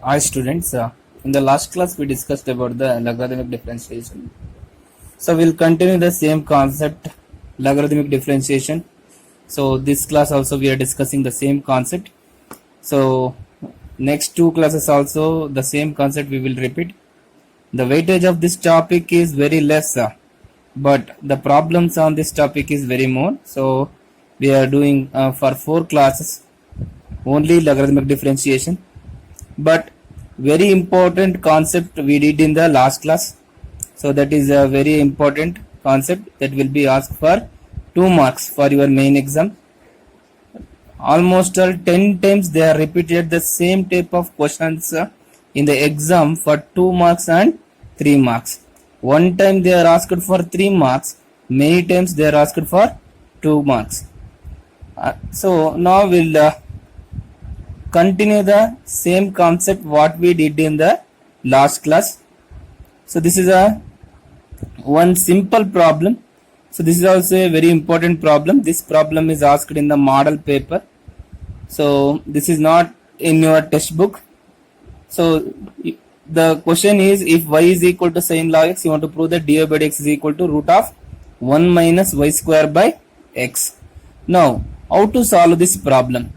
Hi students, in the last class we discussed about the logarithmic differentiation. So we'll continue the same concept, logarithmic differentiation. So this class also we are discussing the same concept. So next two classes also the same concept we will repeat. The weightage of this topic is very less, but the problems on this topic is very more. So we are doing for 4 classes only logarithmic differentiation. But very important concept we did in the last class, so that is a very important concept that will be asked for 2 marks for your main exam. Almost 10 times they are repeated the same type of questions in the exam for 2 marks and 3 marks. One time they are asked for 3 marks, many times they are asked for 2 marks. So now we'll continue the same concept what we did in the last class. So this is a one simple problem. So this is also a very important problem. This problem is asked in the model paper. So this is not in your textbook. So the question is, if y is equal to sin log x, you want to prove that dy by dx is equal to root of 1 minus y square by x. Now how to solve this problem?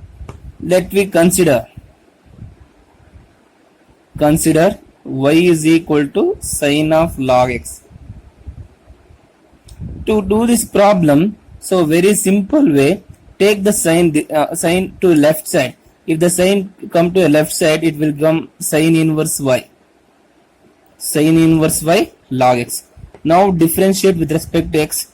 Let me consider y is equal to sin of log x. To do this problem, so very simple way, take the sign to left side. If the sign come to a left side, it will become sin inverse y log x. Now differentiate with respect to x.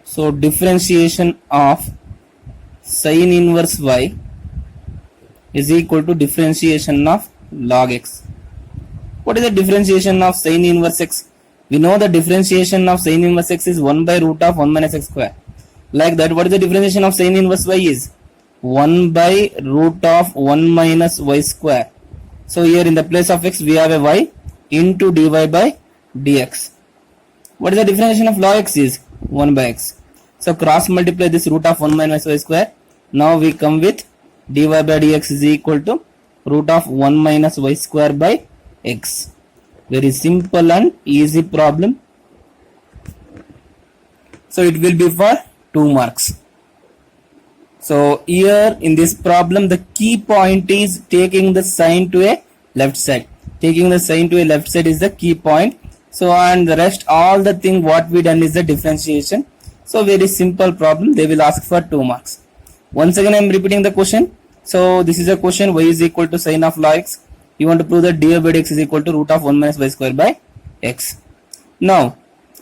So differentiation of sin inverse y is equal to differentiation of log x. What is the differentiation of sin inverse x? We know the differentiation of sin inverse x is 1 by root of 1 minus x square. Like that, what is the differentiation of sin inverse y is? 1 by root of 1 minus y square. So here in the place of x we have a y into dy by dx. What is the differentiation of log x is? 1 by x. So cross multiply this root of 1 minus y square. Now we come with dy by dx is equal to root of 1 minus y square by x. Very simple and easy problem. So it will be for 2 marks. So here in this problem the key point is taking the sign to a left side. Taking the sign to a left side is the key point. So and the rest all the thing what we done is the differentiation. So very simple problem, they will ask for 2 marks. Once again I am repeating the question. So this is a question, y is equal to sin of log x. You want to prove that dy by dx is equal to root of 1 minus y square by x. Now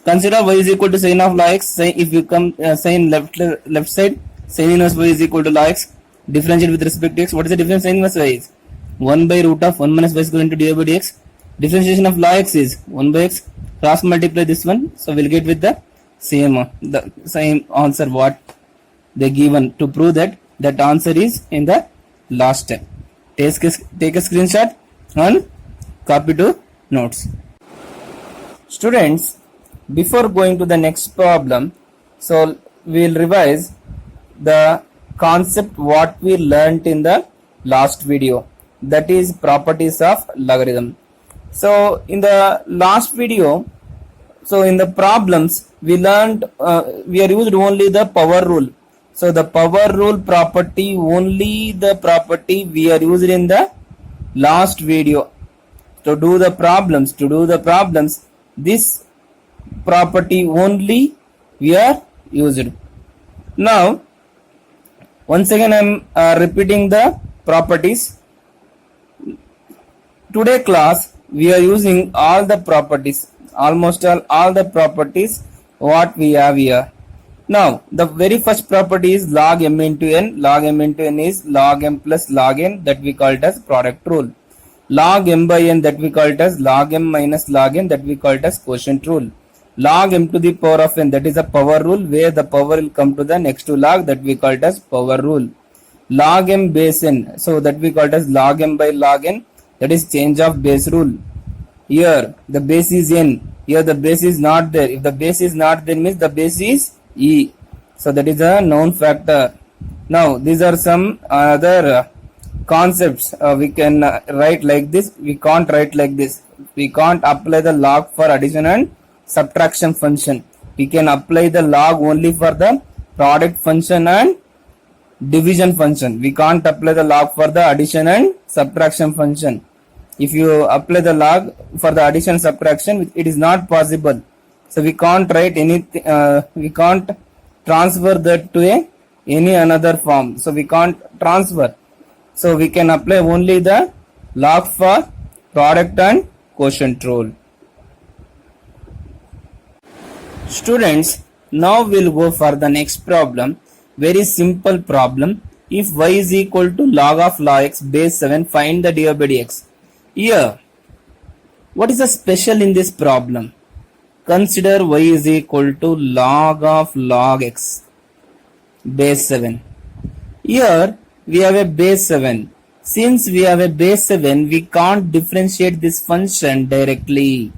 consider y is equal to sin of log x. If you come sin left side, sin inverse y is equal to log x. Differentiate with respect to x. What is the difference sin inverse y is? 1 by root of 1 minus y square into dy by dx. Differentiation of log x is 1 by x. Cross multiply this one. So we'll get with the same answer what they given. To prove that answer is in the last step. Take a screenshot and copy to notes. Students, before going to the next problem, so we will revise the concept what we learnt in the last video, that is properties of logarithm. So in the last video, so in the problems we learned we are used only the power rule. So the power rule property, only the property we are used in the last video. To do the problems, this property only we are used. Now once again I am repeating the properties. Today class we are using all the properties, almost all the properties what we have here. Now the very first property is log m into n. Log m into n is log m plus log n, that we call it as product rule. Log m by n, that we call it as log m minus log n, that we call it as quotient rule. Log m to the power of n, that is a power rule, where the power will come to the next to log, that we call it as power rule. Log m base n, so that we call it as log m by log n, that is change of base rule. Here the base is n, here the base is not there. If the base is not there means the base is e. So that is a known factor. Now these are some other concepts we can write like this. We can't write like this. We can't apply the log for addition and subtraction function. We can apply the log only for the product function and division function. We can't apply the log for the addition and subtraction function. If you apply the log for the addition subtraction, it is not possible. So we can't write anything. We can't transfer that to any another form. So we can't transfer. So we can apply only the log for product and quotient rule. Students, now we'll go for the next problem. Very simple problem. If y is equal to log of log x base 7, find the dy by dx. Here, what is the special in this problem? Consider y is equal to log of log x base 7. Here we have a base 7. Since we have a base 7, we can't differentiate this function directly.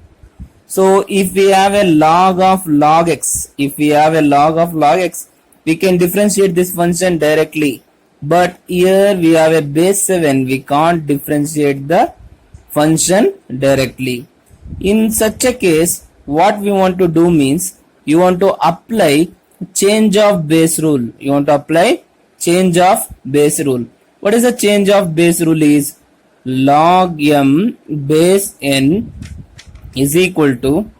So if we have a log of log x, we can differentiate this function directly. But here we have a base 7, we can't differentiate the function directly. In such a case, what we want to do means, you want to apply change of base rule. What is the change of base rule is? Log m base n is equal to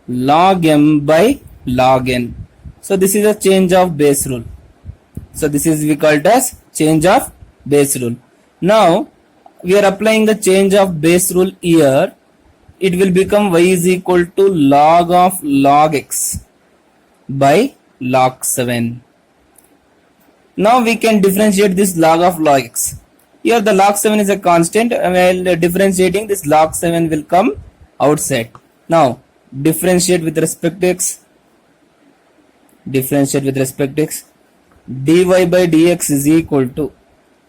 log m by log n. So this is a change of base rule. So this is we called as change of base rule. Now we are applying the change of base rule here. It will become y is equal to log of log x by log 7. Now we can differentiate this log of log x. Here the log 7 is a constant. While differentiating, this log 7 will come outside. Now differentiate with respect to x. dy by dx is equal to,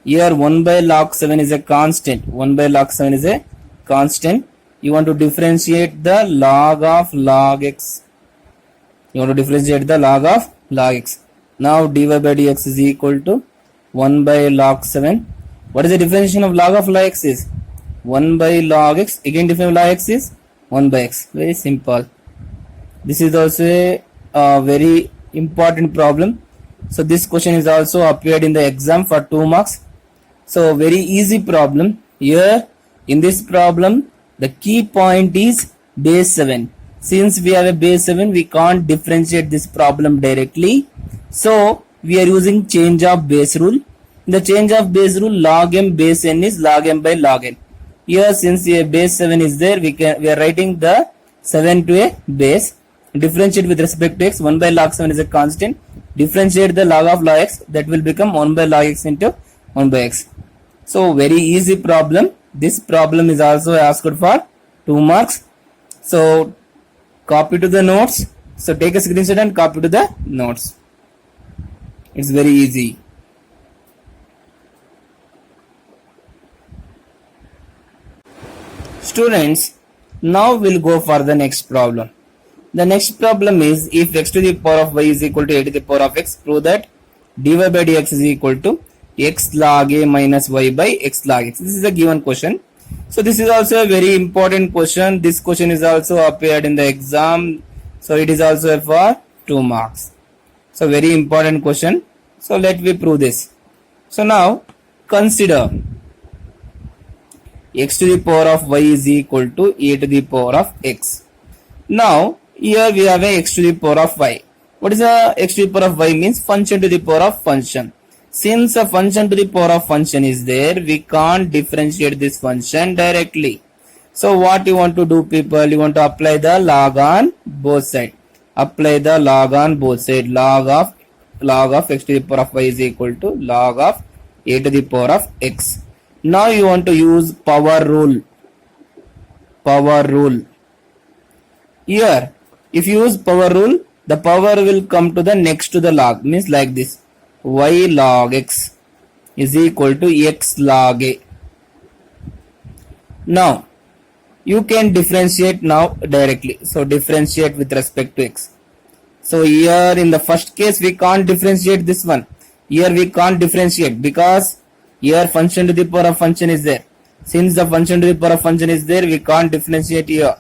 here 1 by log 7 is a constant. You want to differentiate the log of log x. Now dy by dx is equal to 1 by log 7. What is the differentiation of log x is? 1 by log x. Again differentiation of log x is 1 by x. Very simple. This is also a very important problem. So this question is also appeared in the exam for 2 marks. So very easy problem. Here in this problem, the key point is base 7. Since we have a base 7, we can't differentiate this problem directly. So we are using change of base rule. In the change of base rule, log m base n is log m by log n. Here since a base 7 is there, we are writing the 7 to a base. Differentiate with respect to x. 1 by log 7 is a constant. Differentiate the log of log x, that will become 1 by log x into 1 by x. So very easy problem. This problem is also asked for 2 marks. So copy to the notes. So take a screenshot and copy to the notes. It's very easy. Students, now we'll go for the next problem. The next problem is, if x to the power of y is equal to a to the power of x, prove that dy by dx is equal to x log a minus y by x log x. This is a given question. So this is also a very important question. This question is also appeared in the exam. So it is also for 2 marks. So very important question. So let me prove this. So now consider x to the power of y is equal to a to the power of x. Now here we have a x to the power of y. What is a x to the power of y means? Function to the power of function. Since a function to the power of function is there, we can't differentiate this function directly. So what you want to do, people? You want to apply the log on both sides. Apply the log on both sides. Log of x to the power of y is equal to log of a to the power of x. Now you want to use power rule. Here, if you use power rule, the power will come to the next to the log. Means like this. Y log x is equal to x log a. Now you can differentiate now directly. So differentiate with respect to x. So here in the first case we can't differentiate this one. Here we can't differentiate because here function to the power of function is there. Since the function to the power of function is there, we can't differentiate here.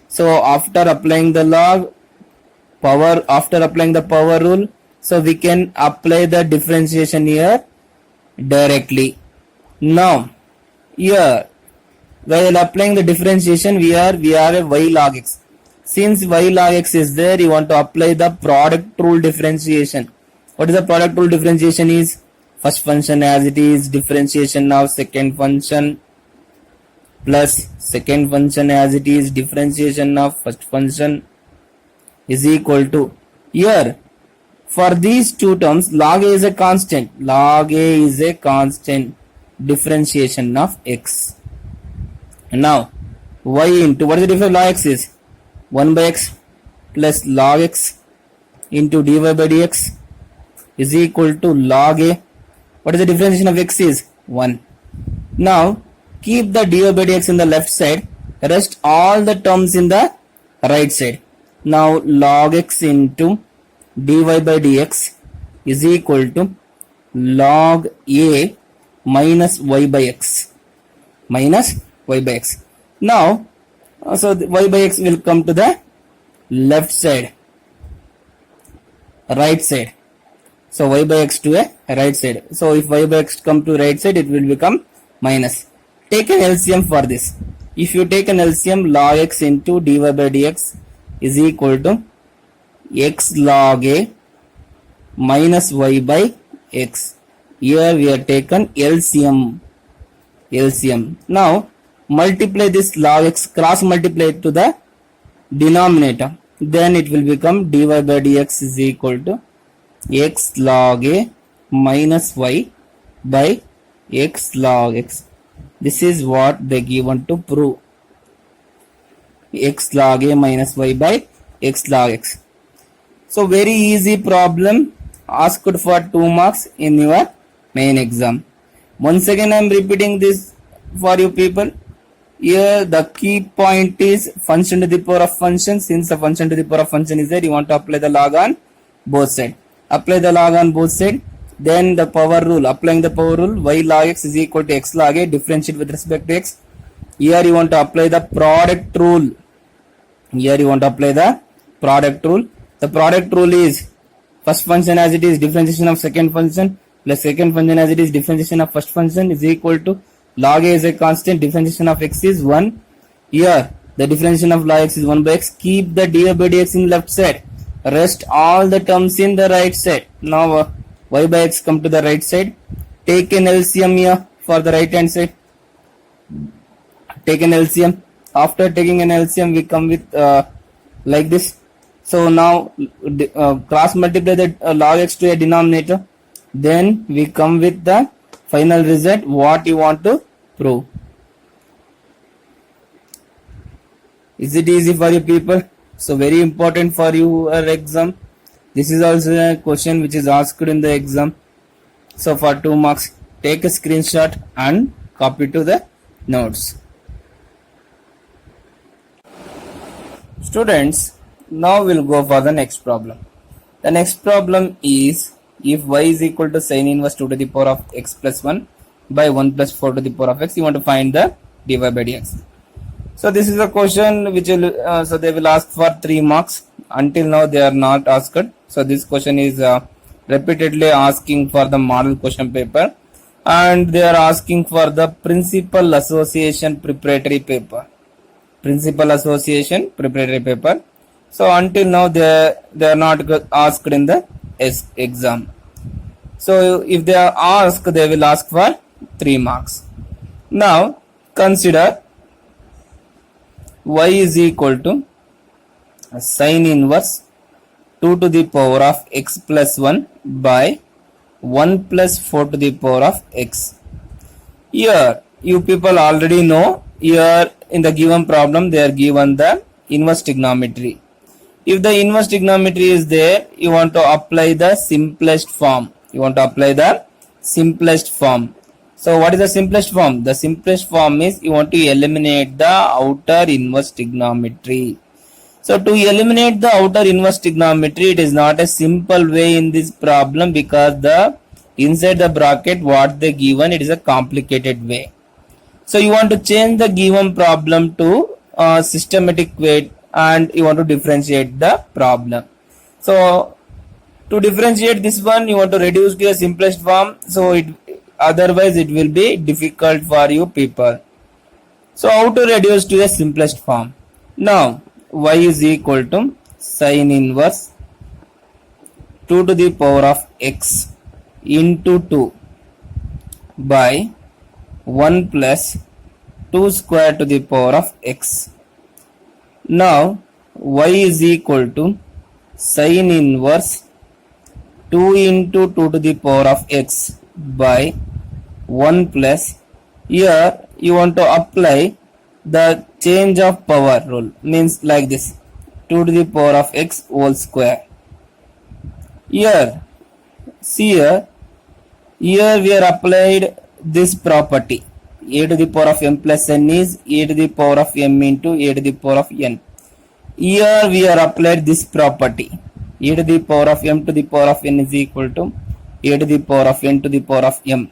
So after applying the log power, after applying the power rule, so we can apply the differentiation here directly. Now here while applying the differentiation, we are a y log x. Since y log x is there, you want to apply the product rule differentiation. What is the product rule differentiation is? First function as it is, differentiation of second function plus second function as it is, differentiation of first function is equal to, here for these two terms log a is a constant, differentiation of x. Now y into, what is the difference log x is? 1 by x plus log x into dy by dx is equal to log a. What is the differentiation of x is? 1. Now keep the dy by dx in the left side, rest all the terms in the right side. Now log x into dy by dx is equal to log a minus y by x. Now so the y by x will come to the left side, right side. So y by x to a right side. So if y by x come to right side, it will become minus. Take an LCM for this. If you take an LCM, log x into dy by dx is equal to x log a minus y by x. Here we have taken LCM. Now multiply this log x, cross multiply it to the denominator. Then it will become dy by dx is equal to x log a minus y by x log x. This is what they given to prove. X log a minus y by x log x. So very easy problem asked for 2 marks in your main exam. Once again I am repeating this for you people. Here the key point is function to the power of function. Since the function to the power of function is there, you want to apply the log on both sides. Apply the log on both sides. Then the power rule, applying the power rule, y log x is equal to x log a, differentiate with respect to x. Here you want to apply the product rule. The product rule is first function as it is, differentiation of second function plus second function as it is, differentiation of first function is equal to log a is a constant, differentiation of x is 1. Here the differentiation of log x is 1 by x. Keep the dy by dx in left side, rest all the terms in the right side. Now y by x come to the right side. Take an LCM here for the right hand side. Take an LCM. After taking an LCM, we come with like this. So now cross multiply the log x to a denominator. Then we come with the final result what you want to prove. Is it easy for you people? So very important for your exam. This is also a question which is asked in the exam. So for 2 marks, take a screenshot and copy to the notes. Students, now we'll go for the next problem. The next problem is, if y is equal to sin inverse 2 to the power of x plus 1 by 1 plus 4 to the power of x, you want to find the dy by dx. So this is a question which will, so they will ask for 3 marks. Until now they are not asked. So this question is repeatedly asking for the model question paper, and they are asking for the principal association preparatory paper. So until now they are not asked in the exam. So if they are asked, they will ask for 3 marks. Now consider y is equal to sin inverse 2 to the power of x plus 1 by 1 plus 4 to the power of x. Here you people already know, here in the given problem they are given the inverse trigonometry. If the inverse trigonometry is there, you want to apply the simplest form. So what is the simplest form? The simplest form is you want to eliminate the outer inverse trigonometry. So to eliminate the outer inverse trigonometry, it is not a simple way in this problem because the inside the bracket what they given, it is a complicated way. So you want to change the given problem to systematic way and you want to differentiate the problem. So to differentiate this one, you want to reduce to a simplest form. So otherwise it will be difficult for you people. So how to reduce to the simplest form? Now y is equal to sin inverse 2 to the power of x into 2 by 1 plus 2 square to the power of x. Now y is equal to sin inverse 2 into 2 to the power of x by 1 plus, here you want to apply the change of power rule, means like this, 2 to the power of x whole square. Here we are applied this property, a to the power of m plus n is a to the power of m into a to the power of n. Here we are applied this property, a to the power of m to the power of n is equal to a to the power of n to the power of m.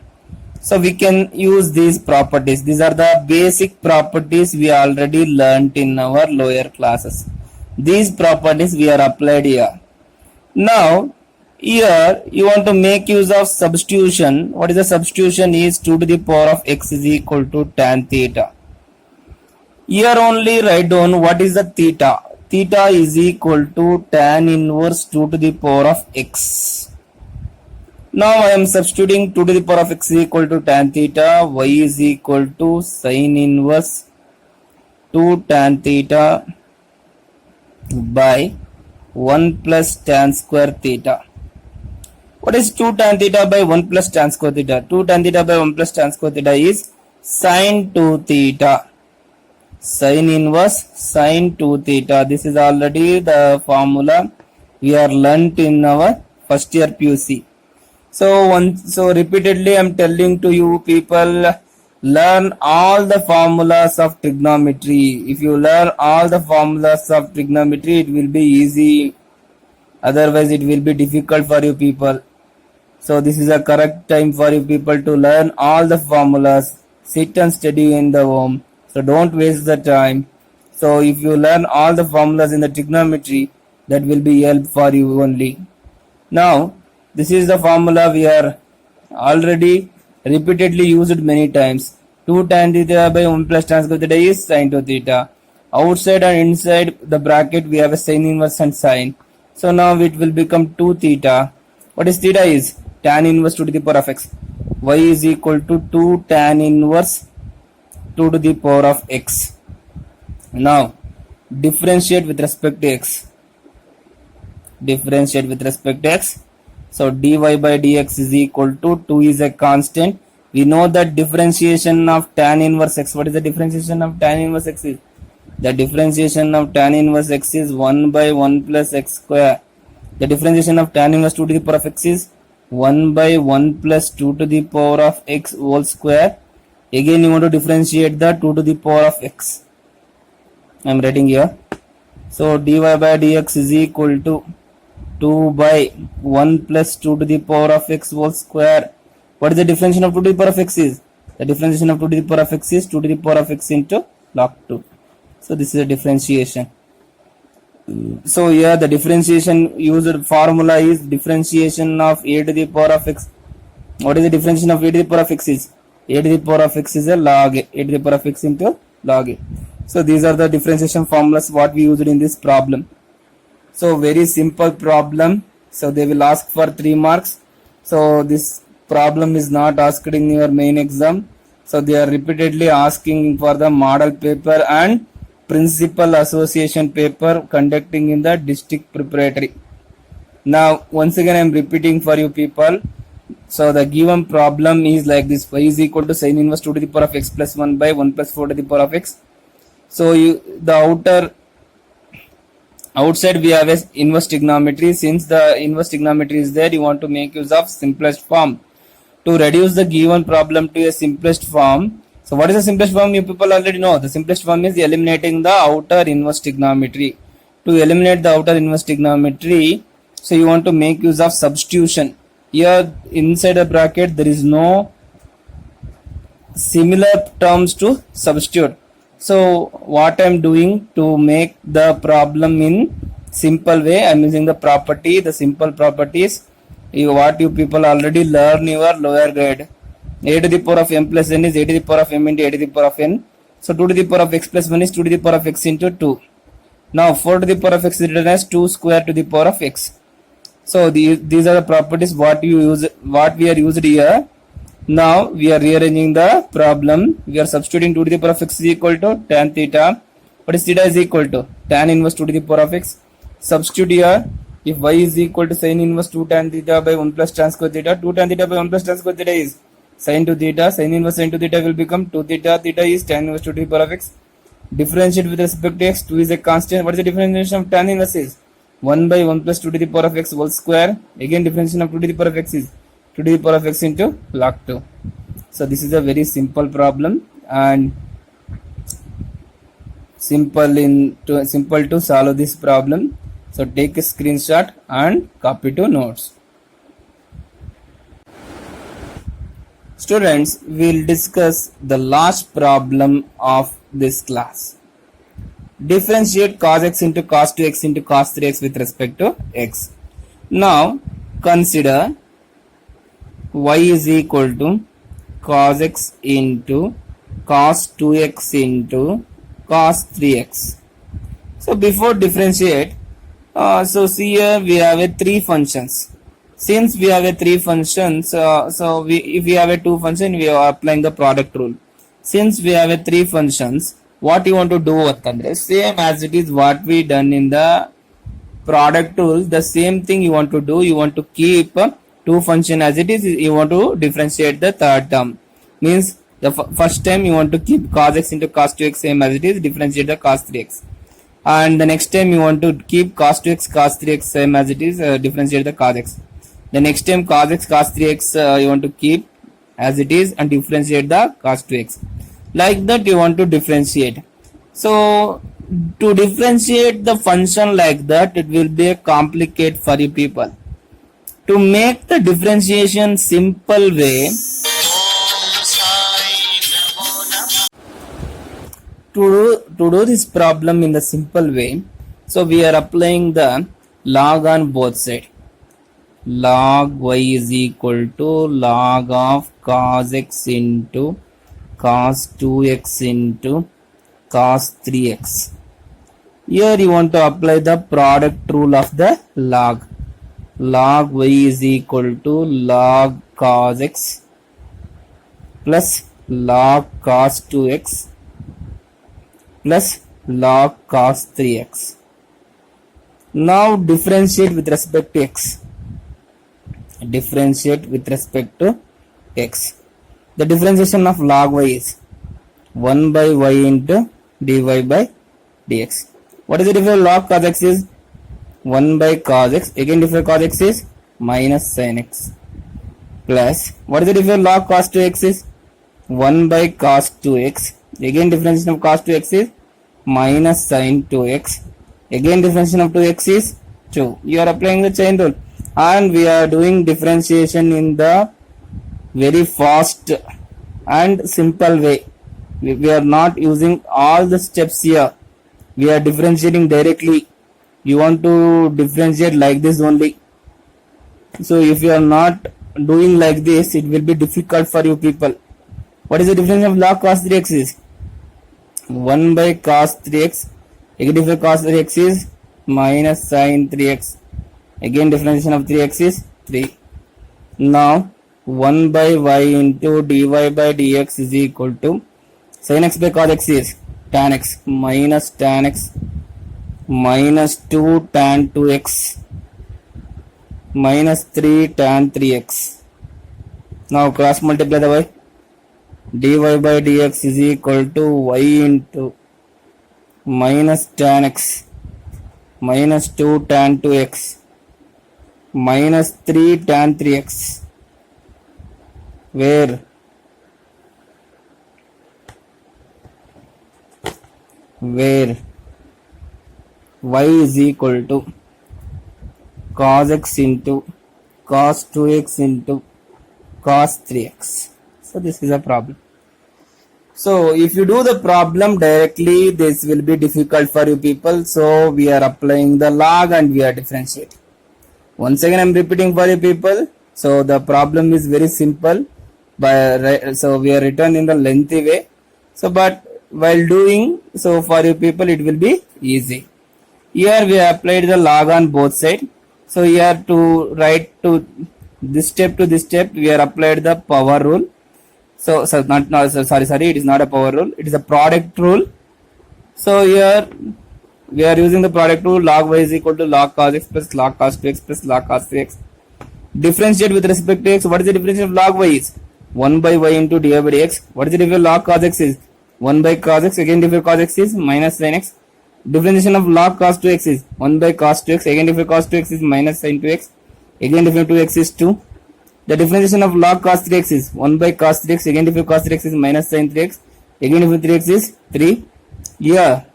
So we can use these properties. These are the basic properties we already learnt in our lower classes. These properties we are applied here. Now here you want to make use of substitution. What is the substitution? Is 2 to the power of x is equal to tan theta. Here only write down what is the theta. Theta is equal to tan inverse 2 to the power of x. Now I am substituting 2 to the power of x is equal to tan theta, y is equal to sin inverse 2 tan theta by 1 plus tan square theta. What is 2 tan theta by 1 plus tan square theta? 2 tan theta by 1 plus tan square theta is sin 2 theta. Sin inverse sin 2 theta. This is already the formula we are learnt in our first year PUC. So repeatedly I am telling to you people, learn all the formulas of trigonometry. If you learn all the formulas of trigonometry, it will be easy. Otherwise it will be difficult for you people. So this is a correct time for you people to learn all the formulas. Sit and study in the home. So don't waste the time. So if you learn all the formulas in the trigonometry, that will be help for you only. Now this is the formula we are already repeatedly used many times. 2 tan theta by 1 plus tan square theta is sin 2 theta. Outside and inside the bracket we have a sin inverse and sin. So now it will become 2 theta. What is theta is? Tan inverse 2 to the power of x. Y is equal to 2 tan inverse 2 to the power of x. Now differentiate with respect to x. Differentiate with respect to x. So dy by dx is equal to 2 is a constant. We know that differentiation of tan inverse x. What is the differentiation of tan inverse x is? The differentiation of tan inverse x is 1 by 1 plus x square. The differentiation of tan inverse 2 to the power of x is 1 by 1 plus 2 to the power of x whole square. Again you want to differentiate the 2 to the power of x. I am writing here. So dy by dx is equal to 2 by 1 plus 2 to the power of x whole square. What is the differentiation of 2 to the power of x is? The differentiation of 2 to the power of x is 2 to the power of x into log 2. So this is a differentiation. So here the differentiation used formula is differentiation of a to the power of x. What is the differentiation of a to the power of x is? A to the power of x is a log a. A to the power of x into log a. So these are the differentiation formulas what we used in this problem. So very simple problem. So they will ask for 3 marks. So this problem is not asked in your main exam. So they are repeatedly asking for the model paper and principal association paper conducting in the district preparatory. Now once again I am repeating for you people. So the given problem is like this: y is equal to sin inverse 2 to the power of x plus 1 by 1 plus 4 to the power of x. So the outside we have a inverse trigonometry. Since the inverse trigonometry is there, you want to make use of simplest form to reduce the given problem to a simplest form. So what is the simplest form? You people already know. The simplest form is eliminating the outer inverse trigonometry. To eliminate the outer inverse trigonometry, so you want to make use of substitution. Here inside the bracket there is no similar terms to substitute. So what I am doing to make the problem in simple way, I am using the property, the simple properties, what you people already learn your lower grade. A to the power of m plus n is a to the power of m into a to the power of n. So 2 to the power of x plus 1 is 2 to the power of x into 2. Now 4 to the power of x is written as 2 square to the power of x. So these are the properties what we are used here. Now we are rearranging the problem. We are substituting 2 to the power of x is equal to tan theta. What is theta is equal to? Tan inverse 2 to the power of x. Substitute here. If y is equal to sin inverse 2 tan theta by 1 plus tan square theta, 2 tan theta by 1 plus tan square theta is sin 2 theta. Sin inverse sin 2 theta will become 2 theta. Theta is tan inverse 2 to the power of x. Differentiate with respect to x. 2 is a constant. What is the differentiation of tan inverse is? 1 by 1 plus 2 to the power of x whole square. Again differentiation of 2 to the power of x is 2 to the power of x into log 2. So this is a very simple problem and simple to solve this problem. So take a screenshot and copy to notes. Students, we'll discuss the last problem of this class. Differentiate cos x into cos 2x into cos 3x with respect to x. Now consider y is equal to cos x into cos 2x into cos 3x. So before differentiate, so see here we have a 3 functions. Since we have a 3 functions, if we have a 2 function, we are applying the product rule. Since we have a 3 functions, what you want to do ಅಂತಂದ್ರೆ same as it is what we done in the product rule, the same thing you want to do. You want to keep 2 function as it is. You want to differentiate the third term. Means the first time you want to keep cos x into cos 2x same as it is, differentiate the cos 3x. And the next time you want to keep cos 2x cos 3x same as it is, differentiate the cos x. The next time cos x cos 3x you want to keep as it is and differentiate the cos 2x. Like that you want to differentiate. So to differentiate the function like that, it will be a complicated for you people. To make the differentiation simple way, to do this problem in the simple way, so we are applying the log on both sides. Log y is equal to log of cos x into cos 2x into cos 3x. Here you want to apply the product rule of the log. Log y is equal to log cos x plus log cos 2x plus log cos 3x. Now differentiate with respect to x. Differentiate with respect to x. The differentiation of log y is 1 by y into dy by dx. What is the difference of log cos x is 1 by cos x. Again difference cos x is minus sin x. Plus what is the difference of log cos 2x is 1 by cos 2x. Again differentiation of cos 2x is minus sin 2x. Again differentiation of 2x is 2. You are applying the chain rule and we are doing differentiation in the very fast and simple way. We are not using all the steps here. We are differentiating directly. You want to differentiate like this only. So if you are not doing like this, it will be difficult for you people. What is the difference of log cos 3x is 1 by cos 3x. Again difference cos 3x is minus sin 3x. Again differentiation of 3x is 3. Now 1 by y into dy by dx is equal to sin x by cos x is tan x minus tan x minus 2 tan 2x minus 3 tan 3x. Now cross multiply the y. Dy by dx is equal to y into minus tan x minus 2 tan 2x minus 3 tan 3x. Where y is equal to cos x into cos 2x into cos 3x. So this is a problem. So if you do the problem directly, this will be difficult for you people. So we are applying the log and we are differentiating. Once again, I am repeating for you people. So the problem is very simple. So we are written in the lengthy way. So but while doing, so for you people it will be easy. Here we applied the log on both sides. So here to write to this step to this step, we are applied the power rule. So sorry, it is not a power rule, it is a product rule. So here we are using the product rule. Log y is equal to log cos x plus log cos 2x plus log cos 3x. Differentiate with respect to x. What is the differentiation of log y is 1 by y into dy by dx. What is the difference of log cos x is 1 by cos x. Again difference of cos x is minus sin x. Differentiation of log cos 2x is 1 by cos 2x. Again difference of cos 2x is minus sin 2x. Again difference of 2x is 2. The differentiation of log cos 3x is 1 by cos 3x. Again difference of cos 3x is minus sin 3x. Again difference of 3x is 3. Here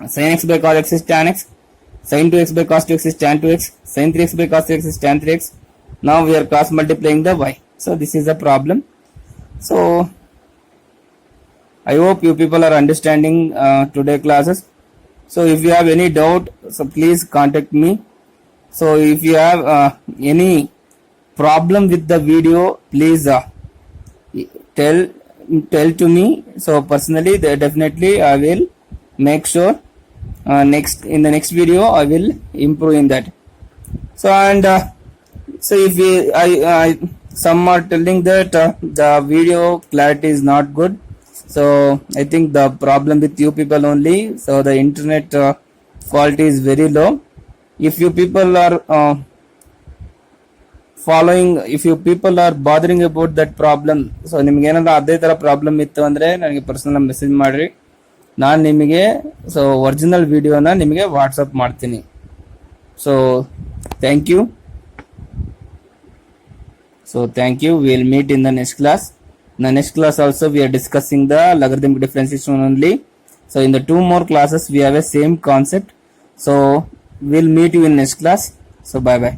sin x by cos x is tan x. Sin 2x by cos 2x is tan 2x. Sin 3x by cos 3x is tan 3x. Now we are cross multiplying the y. So this is the problem. So I hope you people are understanding today classes. So if you have any doubt, so please contact me. So if you have any problem with the video, please tell to me. So personally, definitely I will make sure in the next video I will improve in that. So and so if some are telling that the video clarity is not good. So I think the problem with you people only. So the internet quality is very low. If you people are if you people are bothering about that problem, so ನಿಮಗೆ ಏನಾದರೂ ಅದೇ ತರ problem ಇತ್ತು ಅಂದ್ರೆ ನನಗೆ personal message ಮಾಡ್ರಿ. ನಾನು ನಿಮಗೆ ಸೊ ಒರಿಜಿನಲ್ ವಿಡಿಯೋನ ನಿಮಗೆ ವಾಟ್ಸಪ್ ಮಾಡ್ತೀನಿ. So thank you. So thank you. We will meet in the next class. In the next class also we are discussing the logarithmic differentiation only. So in the 2 more classes we have a same concept. So we'll meet you in next class. So bye bye.